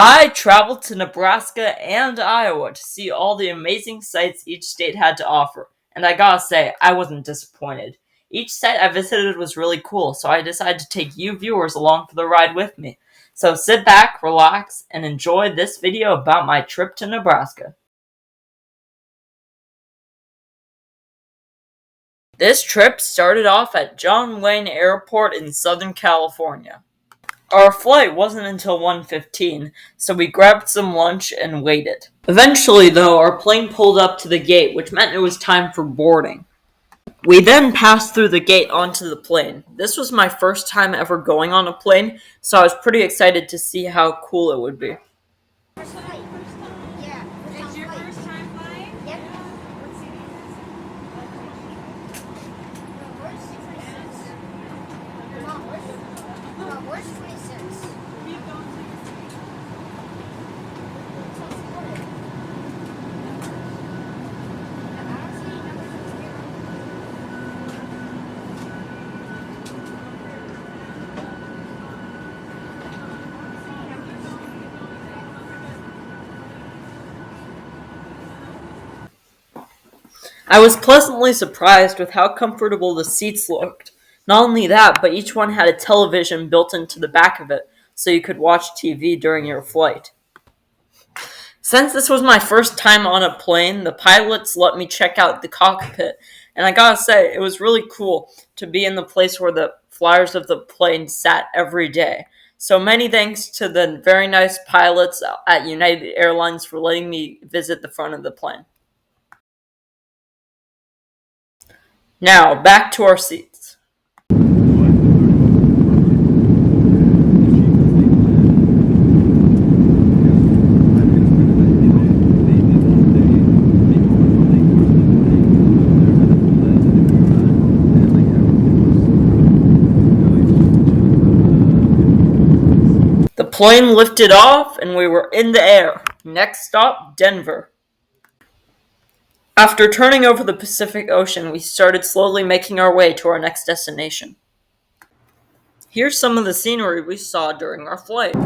I traveled to Nebraska and Iowa to see all the amazing sights each state had to offer, and I gotta say, I wasn't disappointed. Each site I visited was really cool, so I decided to take you viewers along for the ride with me. So sit back, relax, and enjoy this video about my trip to Nebraska. This trip started off at John Wayne Airport in Southern California. Our flight wasn't until 1:15, so we grabbed some lunch and waited. Eventually, though, our plane pulled up to the gate, which meant it was time for boarding. We then passed through the gate onto the plane. This was my first time ever going on a plane, so I was pretty excited to see how cool it would be. First flight. Yeah. It's your first time flying? Yep. What city is it? Where's 26? Where's 26? Where are you going to? I don't see any numbers on the screen. I was pleasantly surprised with how comfortable the seats looked. Not only that, but each one had a television built into the back of it, so you could watch TV during your flight. Since this was my first time on a plane, the pilots let me check out the cockpit, and I gotta say, it was really cool to be in the place where the flyers of the plane sat every day. So many thanks to the very nice pilots at United Airlines for letting me visit the front of the plane. Now, back to our seats. The plane lifted off and we were in the air. Next stop, Denver. After turning over the Pacific Ocean, we started slowly making our way to our next destination. Here's some of the scenery we saw during our flight.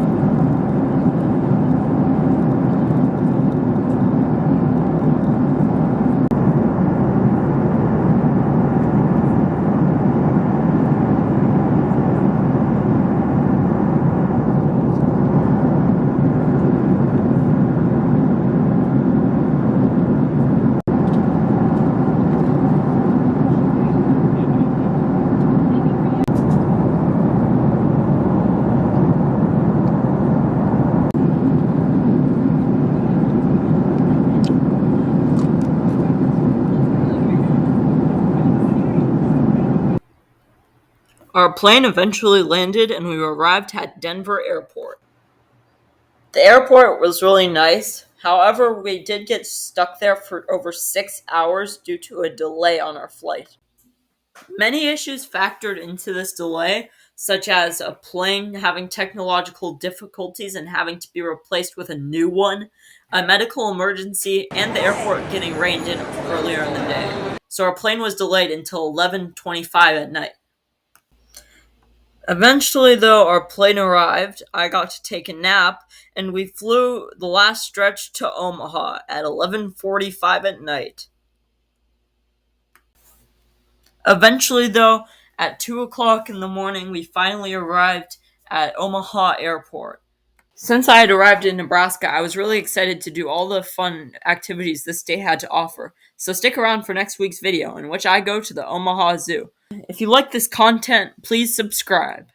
Our plane eventually landed and we arrived at Denver Airport. The airport was really nice. However, we did get stuck there for over 6 hours due to a delay on our flight. Many issues factored into this delay, such as a plane having technological difficulties and having to be replaced with a new one, a medical emergency, and the airport getting rained in earlier in the day. So our plane was delayed until 11:25 at night. Eventually, though, our plane arrived, I got to take a nap, and we flew the last stretch to Omaha at 11:45 at night. Eventually, though, at 2 o'clock in the morning, we finally arrived at Omaha Airport. Since I had arrived in Nebraska, I was really excited to do all the fun activities this state had to offer. So stick around for next week's video, in which I go to the Omaha Zoo. If you like this content, please subscribe.